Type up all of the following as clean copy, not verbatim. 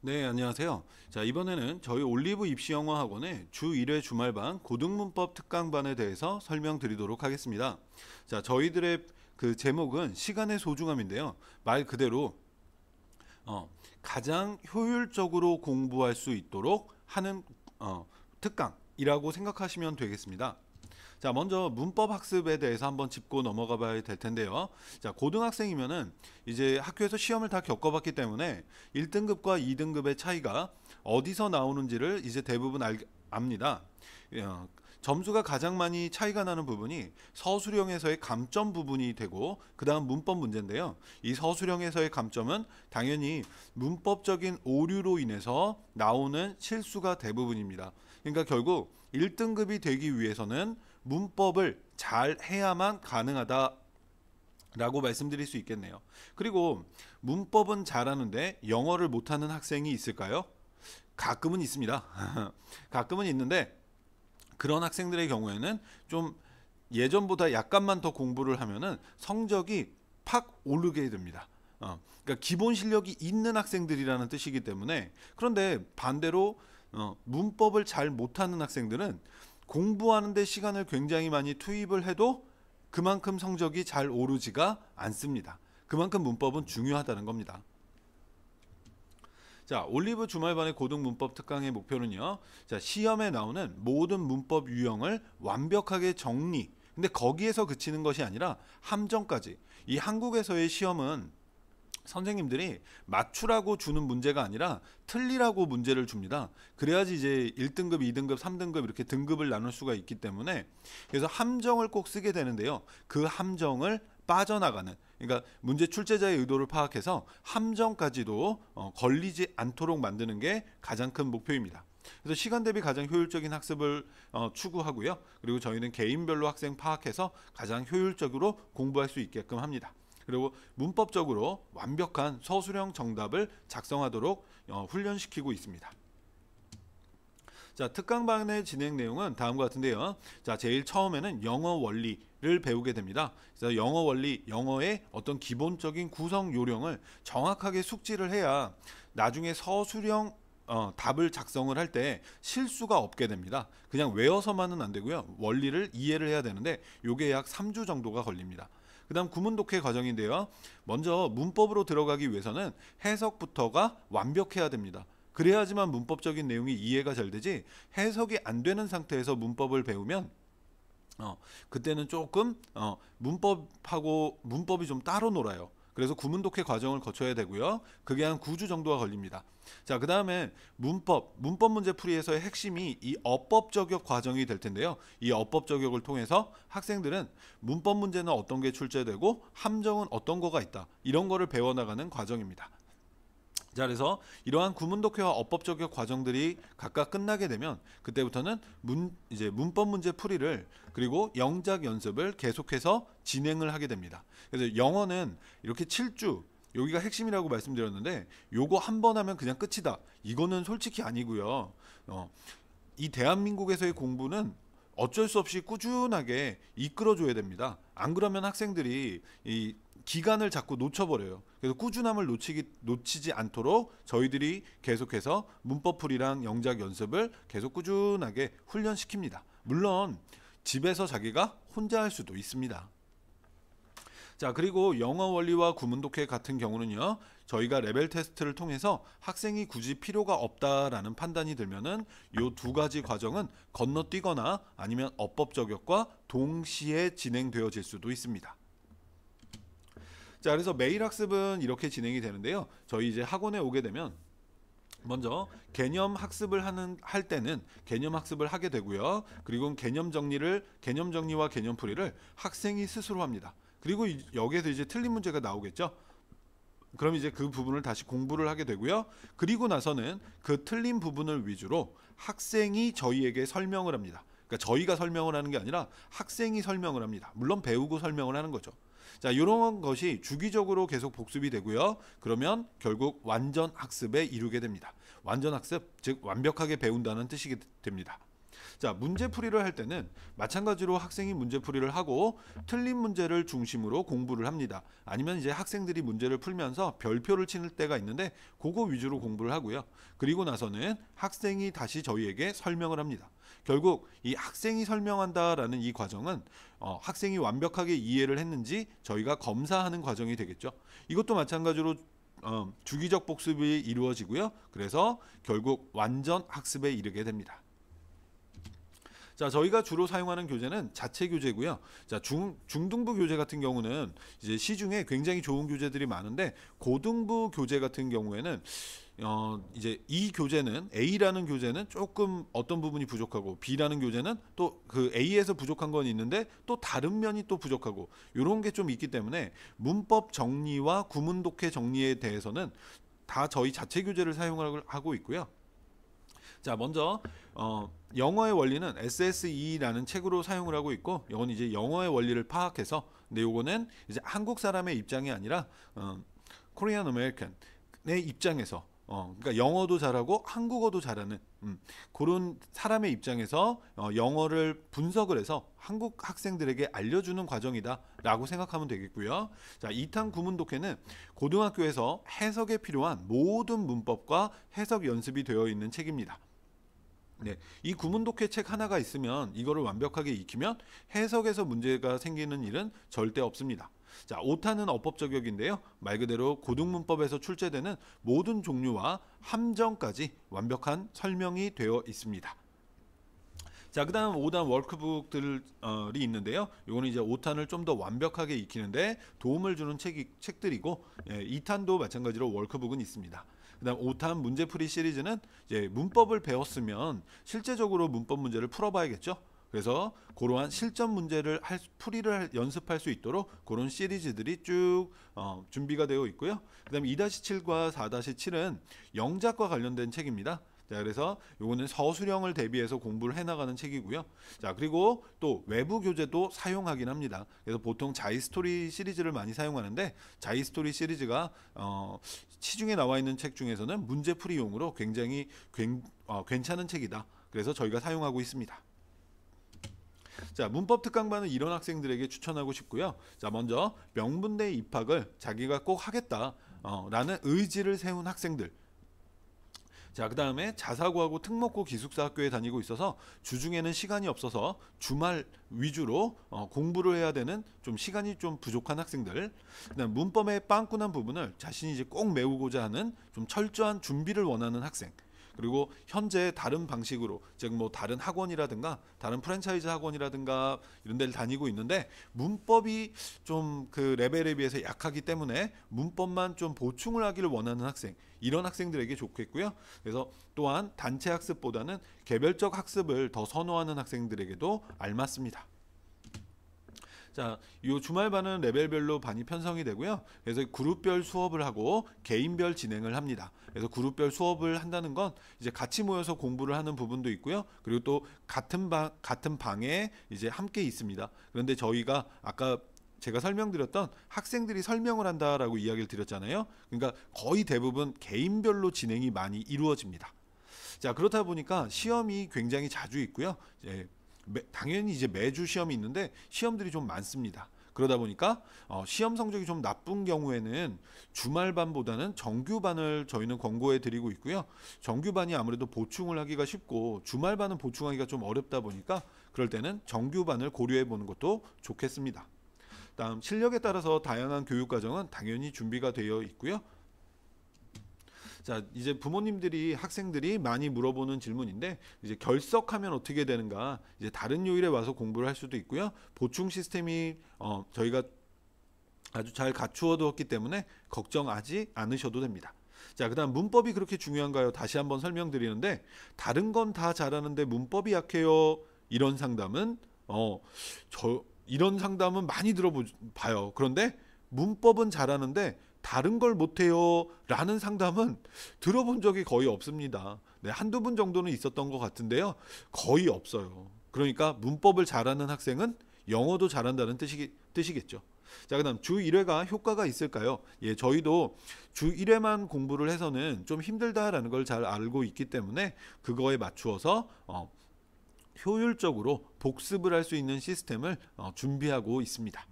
네, 안녕하세요. 자, 이번에는 저희 올리브 입시영어 학원의 주 1회 주말반 고등문법 특강반에 대해서 설명드리도록 하겠습니다. 자, 저희들의 그 제목은 시간의 소중함인데요. 말 그대로 가장 효율적으로 공부할 수 있도록 하는 특강이라고 생각하시면 되겠습니다. 자, 먼저 문법 학습에 대해서 한번 짚고 넘어가 봐야 될 텐데요. 자, 고등학생이면은 이제 학교에서 시험을 다 겪어봤기 때문에 1등급과 2등급의 차이가 어디서 나오는지를 이제 대부분 압니다. 어, 점수가 가장 많이 차이가 나는 부분이 서술형에서의 감점 부분이 되고 그 다음 문법 문제인데요. 이 서술형에서의 감점은 당연히 문법적인 오류로 인해서 나오는 실수가 대부분입니다. 그러니까 결국 1등급이 되기 위해서는 문법을 잘 해야만 가능하다라고 말씀드릴 수 있겠네요. 그리고 문법은 잘하는데 영어를 못하는 학생이 있을까요? 가끔은 있습니다. 가끔은 있는데 그런 학생들의 경우에는 좀 예전보다 약간만 더 공부를 하면은 성적이 팍 오르게 됩니다. 그러니까 기본 실력이 있는 학생들이라는 뜻이기 때문에 그런데 반대로 문법을 잘 못하는 학생들은 공부하는데 시간을 굉장히 많이 투입을 해도 그만큼 성적이 잘 오르지가 않습니다. 그만큼 문법은 중요하다는 겁니다. 자, 올리브 주말반의 고등문법 특강의 목표는요. 자, 시험에 나오는 모든 문법 유형을 완벽하게 정리. 근데 거기에서 그치는 것이 아니라 함정까지. 이 한국에서의 시험은 선생님들이 맞추라고 주는 문제가 아니라 틀리라고 문제를 줍니다. 그래야지 이제 1등급, 2등급, 3등급 이렇게 등급을 나눌 수가 있기 때문에 그래서 함정을 꼭 쓰게 되는데요. 그 함정을 빠져나가는 그러니까 문제 출제자의 의도를 파악해서 함정까지도 걸리지 않도록 만드는 게 가장 큰 목표입니다. 그래서 시간 대비 가장 효율적인 학습을 추구하고요. 그리고 저희는 개인별로 학생 파악해서 가장 효율적으로 공부할 수 있게끔 합니다. 그리고 문법적으로 완벽한 서술형 정답을 작성하도록 훈련시키고 있습니다. 자, 특강반의 진행 내용은 다음과 같은데요. 자, 제일 처음에는 영어 원리를 배우게 됩니다. 그래서 영어 원리, 영어의 어떤 기본적인 구성 요령을 정확하게 숙지를 해야 나중에 서술형 답을 작성을 할 때 실수가 없게 됩니다. 그냥 외워서만은 안 되고요. 원리를 이해를 해야 되는데 이게 약 3주 정도가 걸립니다. 그 다음 구문 독해 과정인데요. 먼저 문법으로 들어가기 위해서는 해석부터가 완벽해야 됩니다. 그래야지만 문법적인 내용이 이해가 잘 되지 해석이 안 되는 상태에서 문법을 배우면 그때는 조금 문법이 좀 따로 놀아요. 그래서 구문 독해 과정을 거쳐야 되고요. 그게 한 9주 정도가 걸립니다. 자, 그 다음에 문법 문제 풀이에서의 핵심이 이 어법 저격 과정이 될 텐데요. 이 어법 저격을 통해서 학생들은 문법 문제는 어떤 게 출제되고 함정은 어떤 거가 있다. 이런 거를 배워나가는 과정입니다. 자, 그래서 이러한 구문 독해와 어법 저격 과정들이 각각 끝나게 되면 그때부터는 이제 문법 문제 풀이를 그리고 영작 연습을 계속해서 진행을 하게 됩니다. 그래서 영어는 이렇게 7주 여기가 핵심이라고 말씀드렸는데 요거 한 번 하면 그냥 끝이다. 이거는 솔직히 아니고요. 이 대한민국에서의 공부는 어쩔 수 없이 꾸준하게 이끌어줘야 됩니다. 안 그러면 학생들이 이 기간을 자꾸 놓쳐버려요. 그래서 꾸준함을 놓치지 않도록 저희들이 계속해서 문법풀이랑 영작 연습을 계속 꾸준하게 훈련시킵니다. 물론 집에서 자기가 혼자 할 수도 있습니다. 자, 그리고 영어 원리와 구문 독해 같은 경우는요. 저희가 레벨 테스트를 통해서 학생이 굳이 필요가 없다라는 판단이 들면은 이 두 가지 과정은 건너뛰거나 아니면 어법 저격과 동시에 진행되어질 수도 있습니다. 자, 그래서 매일 학습은 이렇게 진행이 되는데요. 저희 이제 학원에 오게 되면 먼저 개념 학습을 할 때는 개념 학습을 하게 되고요. 그리고 개념 정리와 개념 풀이를 학생이 스스로 합니다. 그리고 여기에서 이제 틀린 문제가 나오겠죠. 그럼 이제 그 부분을 다시 공부를 하게 되고요. 그리고 나서는 그 틀린 부분을 위주로 학생이 저희에게 설명을 합니다. 그러니까 저희가 설명을 하는 게 아니라 학생이 설명을 합니다. 물론 배우고 설명을 하는 거죠. 자, 이런 것이 주기적으로 계속 복습이 되고요. 그러면 결국 완전 학습에 이르게 됩니다. 완전 학습, 즉 완벽하게 배운다는 뜻이 됩니다. 자, 문제풀이를 할 때는 마찬가지로 학생이 문제풀이를 하고 틀린 문제를 중심으로 공부를 합니다. 아니면 이제 학생들이 문제를 풀면서 별표를 치는 때가 있는데 그거 위주로 공부를 하고요. 그리고 나서는 학생이 다시 저희에게 설명을 합니다. 결국 이 학생이 설명한다라는 이 과정은 학생이 완벽하게 이해를 했는지 저희가 검사하는 과정이 되겠죠. 이것도 마찬가지로 주기적 복습이 이루어지고요. 그래서 결국 완전 학습에 이르게 됩니다. 자, 저희가 주로 사용하는 교재는 자체 교재고요. 자, 중등부 교재 같은 경우는 이제 시중에 굉장히 좋은 교재들이 많은데 고등부 교재 같은 경우에는 이제 이 교재는 A라는 교재는 조금 어떤 부분이 부족하고 B라는 교재는 또 그 A에서 부족한 건 있는데 또 다른 면이 또 부족하고 이런 게 좀 있기 때문에 문법 정리와 구문 독해 정리에 대해서는 다 저희 자체 교재를 사용하고 있고요. 자, 먼저 영어의 원리는 SSE라는 책으로 사용을 하고 있고, 이건 이제 영어의 원리를 파악해서, 근데 요거는 이제 한국 사람의 입장이 아니라 코리안 아메리칸의 입장에서 그러니까 영어도 잘하고 한국어도 잘하는 그런 사람의 입장에서 영어를 분석을 해서 한국 학생들에게 알려주는 과정이다라고 생각하면 되겠고요. 자, 2탄 구문 독해는 고등학교에서 해석에 필요한 모든 문법과 해석 연습이 되어 있는 책입니다. 네, 이 구문 독해 책 하나가 있으면 이거를 완벽하게 익히면 해석에서 문제가 생기는 일은 절대 없습니다. 자, 5탄은 어법 저격인데요. 말 그대로 고등문법에서 출제되는 모든 종류와 함정까지 완벽한 설명이 되어 있습니다. 자, 그 다음 5단 워크북들이 있는데요. 이거는 이제 5탄을 좀 더 완벽하게 익히는데 도움을 주는 책들이고, 2탄도 마찬가지로 워크북은 있습니다. 그 다음 5탄 문제풀이 시리즈는 이제 문법을 배웠으면 실제적으로 문법 문제를 풀어봐야겠죠. 그래서 그러한 실전 문제를 연습할 수 있도록 그런 시리즈들이 쭉 준비가 되어 있고요. 그 다음에 2-7과 4-7은 영작과 관련된 책입니다. 자, 그래서 요거는 서술형을 대비해서 공부를 해나가는 책이고요. 자, 그리고 또 외부 교재도 사용하긴 합니다. 그래서 보통 자이스토리 시리즈를 많이 사용하는데, 자이스토리 시리즈가 시중에 나와 있는 책 중에서는 문제풀이용으로 굉장히 괜찮은 책이다. 그래서 저희가 사용하고 있습니다. 자, 문법 특강반은 이런 학생들에게 추천하고 싶고요. 자, 먼저 명문대 입학을 자기가 꼭 하겠다 라는 의지를 세운 학생들. 자, 그 다음에 자사고하고 특목고 기숙사 학교에 다니고 있어서 주중에는 시간이 없어서 주말 위주로 공부를 해야 되는 좀 시간이 좀 부족한 학생들. 그다음 문법의 빵꾸난 부분을 자신이 이제 꼭 메우고자 하는 좀 철저한 준비를 원하는 학생. 그리고 현재 다른 방식으로, 즉 뭐 다른 학원이라든가 다른 프랜차이즈 학원이라든가 이런 데를 다니고 있는데 문법이 좀 그 레벨에 비해서 약하기 때문에 문법만 좀 보충을 하기를 원하는 학생, 이런 학생들에게 좋겠고요. 그래서 또한 단체 학습보다는 개별적 학습을 더 선호하는 학생들에게도 알맞습니다. 자, 이 주말반은 레벨별로 반이 편성이 되고요. 그래서 그룹별 수업을 하고 개인별 진행을 합니다. 그래서 그룹별 수업을 한다는 건 이제 같이 모여서 공부를 하는 부분도 있고요. 그리고 또 같은 방에 이제 함께 있습니다. 그런데 저희가 아까 제가 설명드렸던 학생들이 설명을 한다라고 이야기를 드렸잖아요. 그러니까 거의 대부분 개인별로 진행이 많이 이루어집니다. 자, 그렇다 보니까 시험이 굉장히 자주 있고요. 당연히 이제 매주 시험이 있는데 시험들이 좀 많습니다. 그러다 보니까 시험 성적이 좀 나쁜 경우에는 주말반보다는 정규반을 저희는 권고해 드리고 있고요. 정규반이 아무래도 보충을 하기가 쉽고 주말반은 보충하기가 좀 어렵다 보니까 그럴 때는 정규반을 고려해 보는 것도 좋겠습니다. 다음, 실력에 따라서 다양한 교육 과정은 당연히 준비가 되어 있고요. 자, 이제 부모님들이 학생들이 많이 물어보는 질문인데, 이제 결석하면 어떻게 되는가, 이제 다른 요일에 와서 공부를 할 수도 있고요. 보충 시스템이 저희가 아주 잘 갖추어 두었기 때문에 걱정하지 않으셔도 됩니다. 자, 그다음 문법이 그렇게 중요한가요? 다시 한번 설명드리는데, 다른 건 다 잘하는데 문법이 약해요. 이런 상담은 이런 상담은 많이 들어봐요. 그런데 문법은 잘하는데 다른 걸 못해요 라는 상담은 들어본 적이 거의 없습니다. 네, 한두 분 정도는 있었던 것 같은데요, 거의 없어요. 그러니까 문법을 잘하는 학생은 영어도 잘한다는 뜻이겠죠. 자, 그 다음 주 1회가 효과가 있을까요? 예, 저희도 주 1회만 공부를 해서는 좀 힘들다라는 걸 잘 알고 있기 때문에 그거에 맞추어서 효율적으로 복습을 할 수 있는 시스템을 준비하고 있습니다.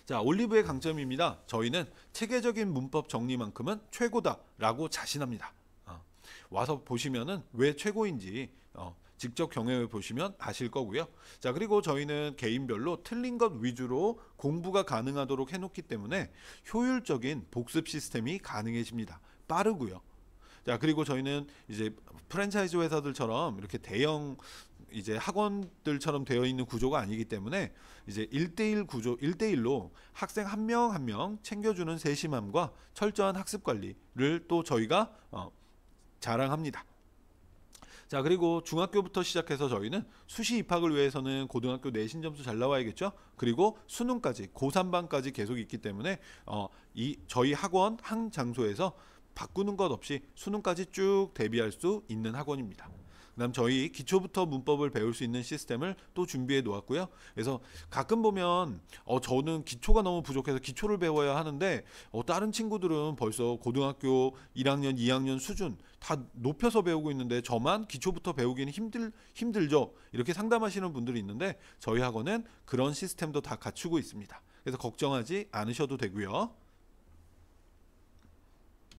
자, 올리브의 강점입니다. 저희는 체계적인 문법 정리만큼은 최고다라고 자신합니다. 와서 보시면은 왜 최고인지 직접 경험해 보시면 아실 거고요. 자, 그리고 저희는 개인별로 틀린 것 위주로 공부가 가능하도록 해놓기 때문에 효율적인 복습 시스템이 가능해집니다. 빠르고요. 자, 그리고 저희는 이제 프랜차이즈 회사들처럼 이렇게 대형 이제 학원들처럼 되어 있는 구조가 아니기 때문에 이제 1대1 구조, 1대1로 학생 한 명 한 명 챙겨주는 세심함과 철저한 학습 관리를 또 저희가 자랑합니다. 자, 그리고 중학교부터 시작해서 저희는 수시 입학을 위해서는 고등학교 내신 점수 잘 나와야겠죠. 그리고 수능까지 고3반까지 계속 있기 때문에 이 저희 학원 한 장소에서 바꾸는 것 없이 수능까지 쭉 대비할 수 있는 학원입니다. 그다음 저희 기초부터 문법을 배울 수 있는 시스템을 또 준비해 놓았고요. 그래서 가끔 보면 저는 기초가 너무 부족해서 기초를 배워야 하는데 다른 친구들은 벌써 고등학교 1학년, 2학년 수준 다 높여서 배우고 있는데 저만 기초부터 배우기는 힘들죠. 이렇게 상담하시는 분들이 있는데 저희 학원은 그런 시스템도 다 갖추고 있습니다. 그래서 걱정하지 않으셔도 되고요.